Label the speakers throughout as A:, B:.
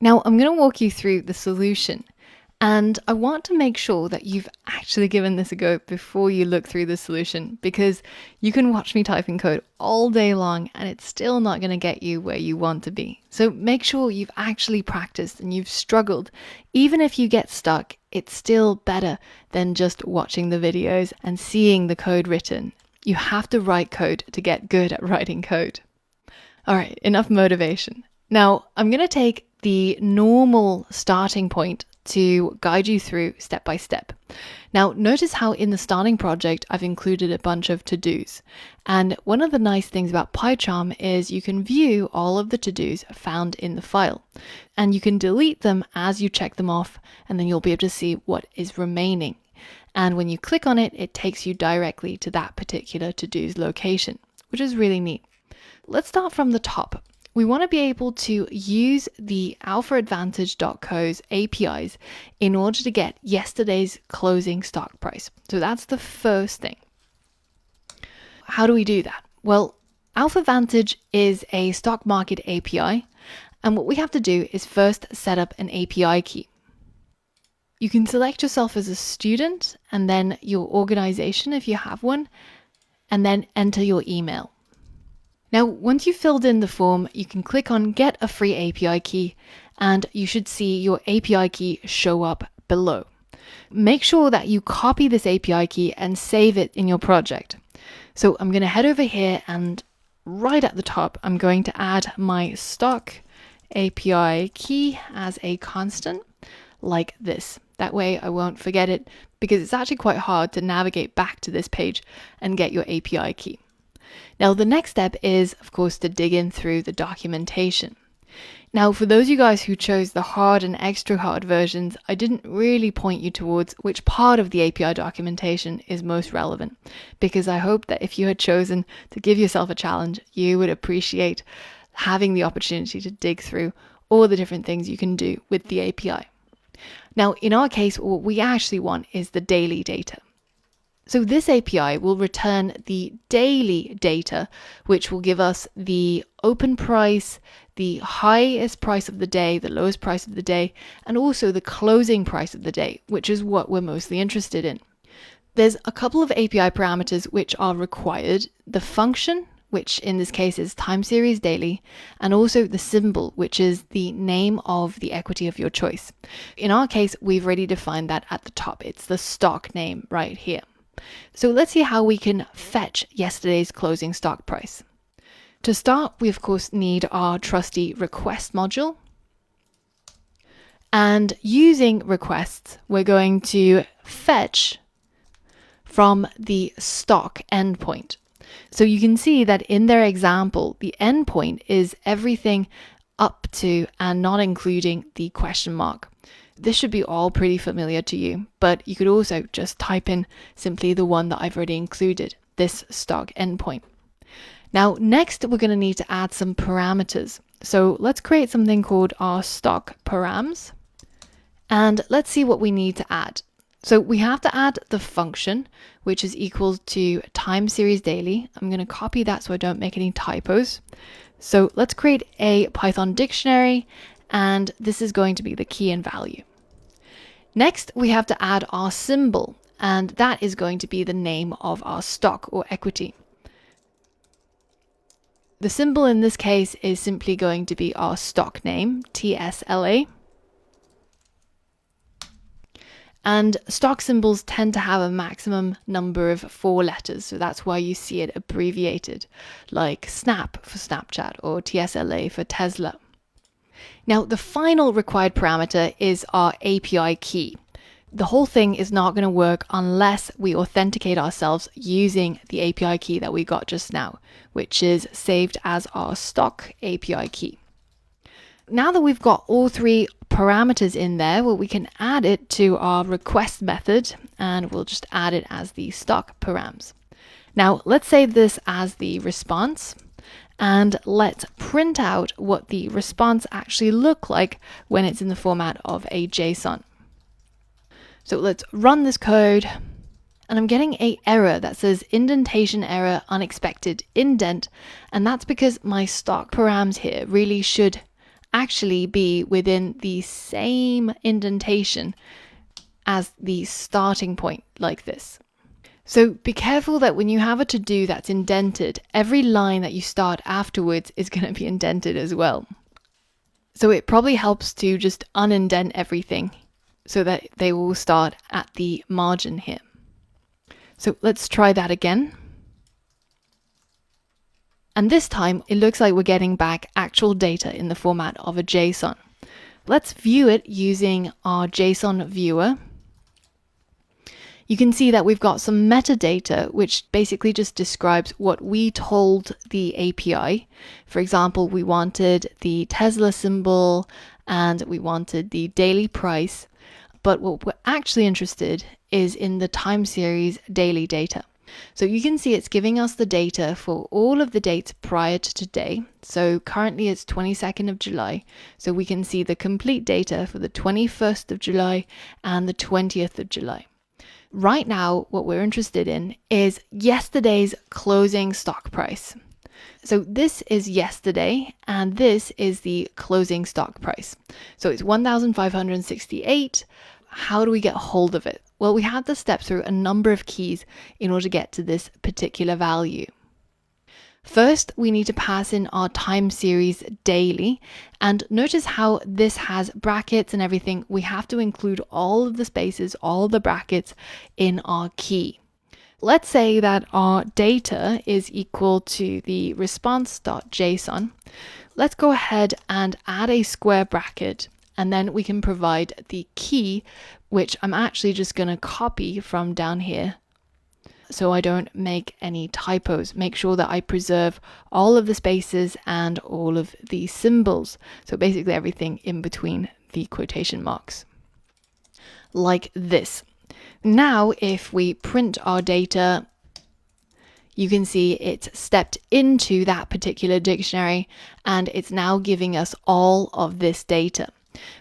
A: Now I'm going to walk you through the solution, and I want to make sure that you've actually given this a go before you look through the solution, because you can watch me typing code all day long and it's still not going to get you where you want to be. So make sure you've actually practiced and you've struggled. Even if you get stuck, it's still better than just watching the videos and seeing the code written. You have to write code to get good at writing code. All right, enough motivation. Now I'm going to take the normal starting point to guide you through step by step. Now, notice how in the starting project, I've included a bunch of to-dos. And one of the nice things about PyCharm is you can view all of the to-dos found in the file. And you can delete them as you check them off, and then you'll be able to see what is remaining. And when you click on it, it takes you directly to that particular to-dos location, which is really neat. Let's start from the top. We want to be able to use the alphaadvantage.co's APIs in order to get yesterday's closing stock price. So that's the first thing. How do we do that? Well, AlphaAdvantage is a stock market API, and what we have to do is first set up an API key. You can select yourself as a student and then your organization if you have one, and then enter your email. Now, once you've filled in the form, you can click on Get a Free API Key, and you should see your API key show up below. Make sure that you copy this API key and save it in your project. So I'm going to head over here, and right at the top, I'm going to add my stock API key as a constant, like this. That way I won't forget it, because it's actually quite hard to navigate back to this page and get your API key. Now, the next step is, of course, to dig in through the documentation. Now, for those of you guys who chose the hard and extra hard versions, I didn't really point you towards which part of the API documentation is most relevant, because I hope that if you had chosen to give yourself a challenge, you would appreciate having the opportunity to dig through all the different things you can do with the API. Now, in our case, what we actually want is the daily data. So this API will return the daily data, which will give us the open price, the highest price of the day, the lowest price of the day, and also the closing price of the day, which is what we're mostly interested in. There's a couple of API parameters which are required: the function, which in this case is time series daily, and also the symbol, which is the name of the equity of your choice. In our case, we've already defined that at the top. It's the stock name right here. So let's see how we can fetch yesterday's closing stock price. To start, we of course need our trusty request module. And using requests, we're going to fetch from the stock endpoint. So you can see that in their example, the endpoint is everything up to and not including the question mark. This should be all pretty familiar to you, but you could also just type in simply the one that I've already included, this stock endpoint. Now, next we're going to need to add some parameters. So let's create something called our stock params, and let's see what we need to add. So we have to add the function, which is equal to time series daily. I'm going to copy that so I don't make any typos. So let's create a Python dictionary, and this is going to be the key and value. Next, we have to add our symbol, and that is going to be the name of our stock or equity. The symbol in this case is simply going to be our stock name, TSLA. And stock symbols tend to have a maximum number of 4 letters, so that's why you see it abbreviated, like SNAP for Snapchat or TSLA for Tesla. Now, the final required parameter is our API key. The whole thing is not going to work unless we authenticate ourselves using the API key that we got just now, which is saved as our stock API key. Now that we've got all 3 parameters in there, well, we can add it to our request method, and we'll just add it as the stock params. Now, let's save this as the response. And let's print out what the response actually look like when it's in the format of a JSON. So let's run this code, and I'm getting an error that says indentation error unexpected indent, and that's because my stock params here really should actually be within the same indentation as the starting point like this. So be careful that when you have a to-do that's indented, every line that you start afterwards is going to be indented as well. So it probably helps to just unindent everything so that they will start at the margin here. So let's try that again. And this time it looks like we're getting back actual data in the format of a JSON. Let's view it using our JSON viewer. You can see that we've got some metadata, which basically just describes what we told the API. For example, we wanted the Tesla symbol and we wanted the daily price. But what we're actually interested is in the time series daily data. So you can see it's giving us the data for all of the dates prior to today. So currently it's 22nd of July. So we can see the complete data for the 21st of July and the 20th of July. Right now, what we're interested in is yesterday's closing stock price. So this is yesterday, and this is the closing stock price. So it's 1,568. How do we get hold of it? Well, we have to step through a number of keys in order to get to this particular value. First, we need to pass in our time series daily, and notice how this has brackets and everything. We have to include all of the spaces, all of the brackets in our key. Let's say that our data is equal to the response.json. Let's go ahead and add a square bracket, and then we can provide the key, which I'm actually just going to copy from down here so I don't make any typos. Make sure that I preserve all of the spaces and all of the symbols. So basically everything in between the quotation marks. Like this. Now, if we print our data, you can see it's stepped into that particular dictionary and it's now giving us all of this data.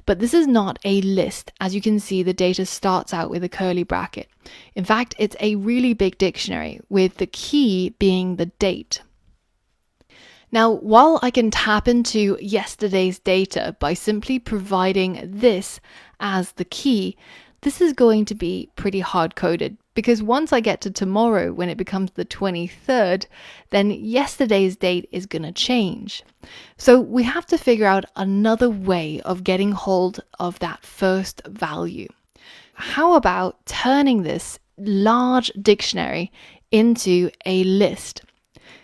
A: But this is not a list. As you can see, the data starts out with a curly bracket. In fact, it's a really big dictionary with the key being the date. Now, while I can tap into yesterday's data by simply providing this as the key, this is going to be pretty hard-coded, because once I get to tomorrow, when it becomes the 23rd, then yesterday's date is going to change. So we have to figure out another way of getting hold of that first value. How about turning this large dictionary into a list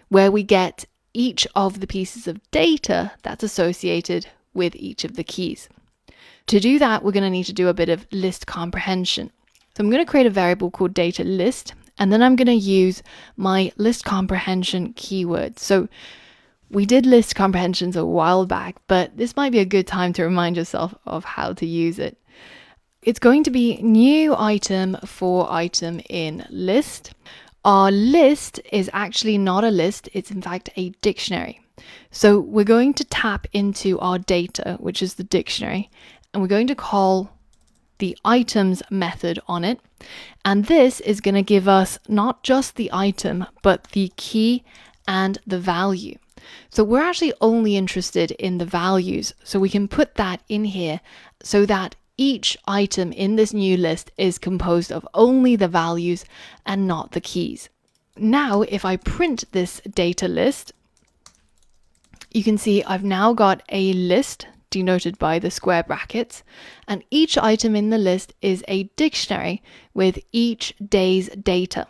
A: where we get each of the pieces of data that's associated with each of the keys? To do that, we're going to need to do a bit of list comprehension. So I'm going to create a variable called data list, and then I'm going to use my list comprehension keyword. So we did list comprehensions a while back, but this might be a good time to remind yourself of how to use it. It's going to be new item for item in list. Our list is actually not a list, it's in fact a dictionary. So we're going to tap into our data, which is the dictionary, and we're going to call the items method on it. And this is going to give us not just the item, but the key and the value. So we're actually only interested in the values. So we can put that in here so that each item in this new list is composed of only the values and not the keys. Now, if I print this data list, you can see I've now got a list denoted by the square brackets, and each item in the list is a dictionary with each day's data.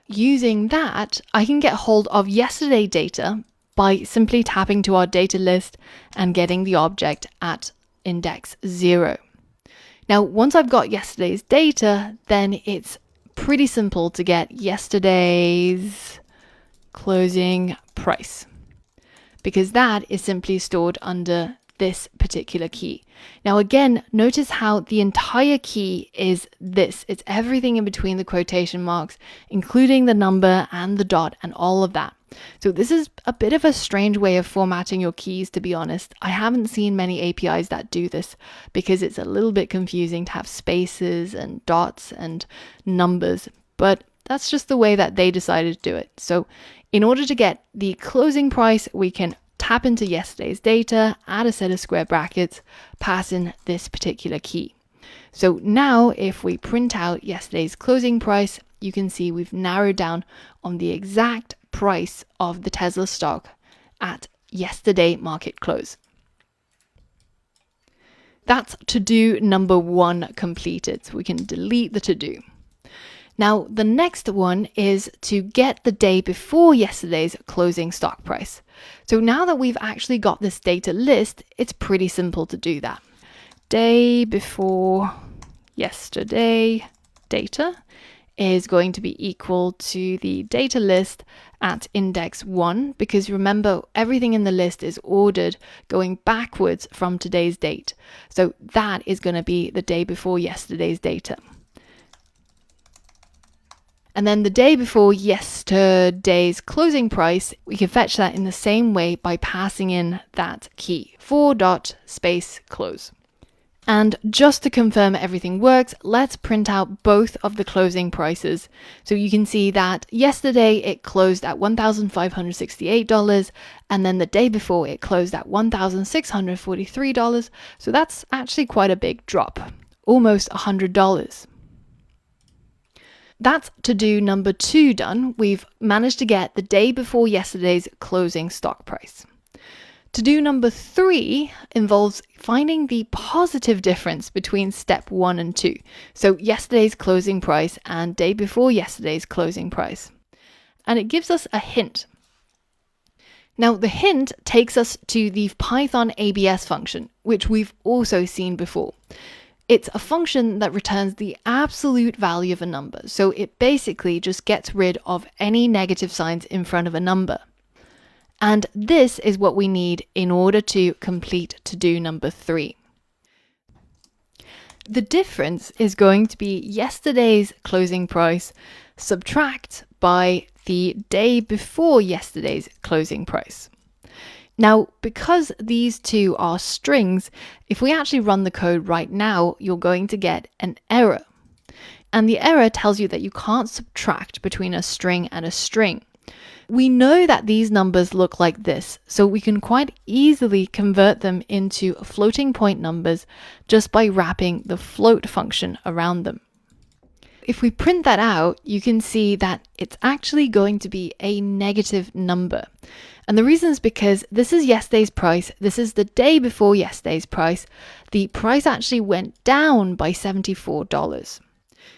A: Using that, I can get hold of yesterday data by simply tapping to our data list and getting the object at index 0. Now, once I've got yesterday's data, then it's pretty simple to get yesterday's closing price, because that is simply stored under this particular key. Now again, notice how the entire key is this. It's everything in between the quotation marks, including the number and the dot and all of that. So this is a bit of a strange way of formatting your keys, to be honest. I haven't seen many APIs that do this because it's a little bit confusing to have spaces and dots and numbers, but that's just the way that they decided to do it. So in order to get the closing price, we can tap into yesterday's data, add a set of square brackets, pass in this particular key. So now if we print out yesterday's closing price, you can see we've narrowed down on the exact price of the Tesla stock at yesterday market close. That's to-do number 1 completed. So we can delete the to-do. Now, the next one is to get the day before yesterday's closing stock price. So now that we've actually got this data list, it's pretty simple to do that. Day before yesterday data is going to be equal to the data list at index 1, because remember, everything in the list is ordered going backwards from today's date. So that is going to be the day before yesterday's data. And then the day before yesterday's closing price, we can fetch that in the same way by passing in that key, for.space_close. And just to confirm everything works, let's print out both of the closing prices. So you can see that yesterday it closed at $1,568, and then the day before it closed at $1,643. So that's actually quite a big drop, almost $100. That's to-do number 2 done. We've managed to get the day before yesterday's closing stock price. To-do number 3 involves finding the positive difference between step 1 and 2. So yesterday's closing price and day before yesterday's closing price. And it gives us a hint. Now the hint takes us to the Python ABS function, which we've also seen before. It's a function that returns the absolute value of a number. So it basically just gets rid of any negative signs in front of a number. And this is what we need in order to complete to-do number 3. The difference is going to be yesterday's closing price subtract by the day before yesterday's closing price. Now, because these two are strings, if we actually run the code right now, you're going to get an error. And the error tells you that you can't subtract between a string and a string. We know that these numbers look like this, so we can quite easily convert them into floating point numbers just by wrapping the float function around them. If we print that out, you can see that it's actually going to be a negative number. And the reason is because this is yesterday's price, this is the day before yesterday's price. The price actually went down by $74.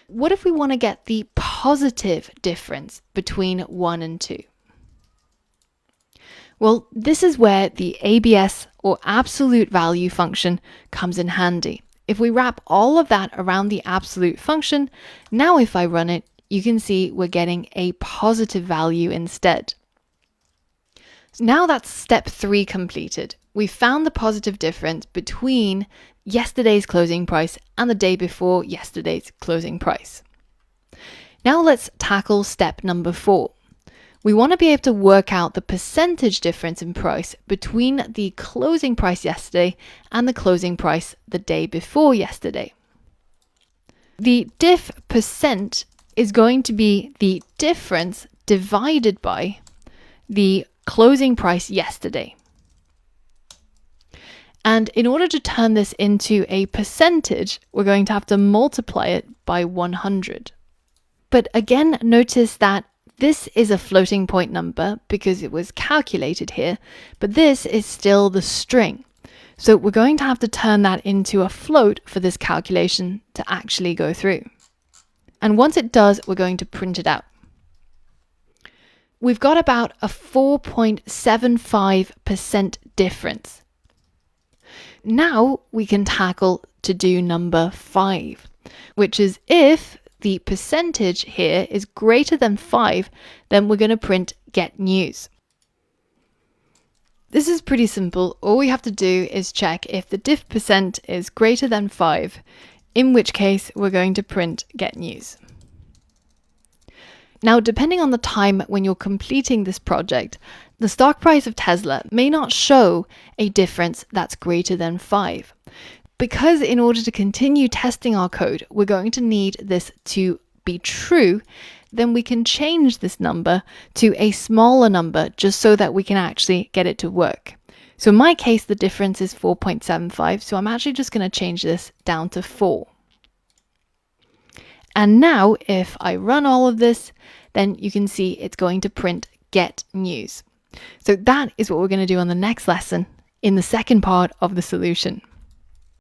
A: What if we want to get the positive difference between 1 and 2? Well, this is where the ABS or absolute value function comes in handy. If we wrap all of that around the absolute function, now if I run it, you can see we're getting a positive value instead. So now that's step 3 completed. We found the positive difference between yesterday's closing price and the day before yesterday's closing price. Now let's tackle step number 4. We want to be able to work out the percentage difference in price between the closing price yesterday and the closing price the day before yesterday. The diff percent is going to be the difference divided by the closing price yesterday. And in order to turn this into a percentage, we're going to have to multiply it by 100. But again, notice that this is a floating point number because it was calculated here, but this is still the string. So we're going to have to turn that into a float for this calculation to actually go through. And once it does, we're going to print it out. We've got about a 4.75% difference. Now we can tackle to-do number 5, which is if the percentage here is greater than 5, then we're going to print get news. This is pretty simple. All we have to do is check if the diff percent is greater than 5, in which case we're going to print get news. Now, depending on the time when you're completing this project, the stock price of Tesla may not show a difference that's greater than 5. Because in order to continue testing our code, we're going to need this to be true, then we can change this number to a smaller number just so that we can actually get it to work. So in my case, the difference is 4.75. So I'm actually just going to change this down to 4. And now if I run all of this, then you can see it's going to print get news. So that is what we're going to do on the next lesson in the second part of the solution.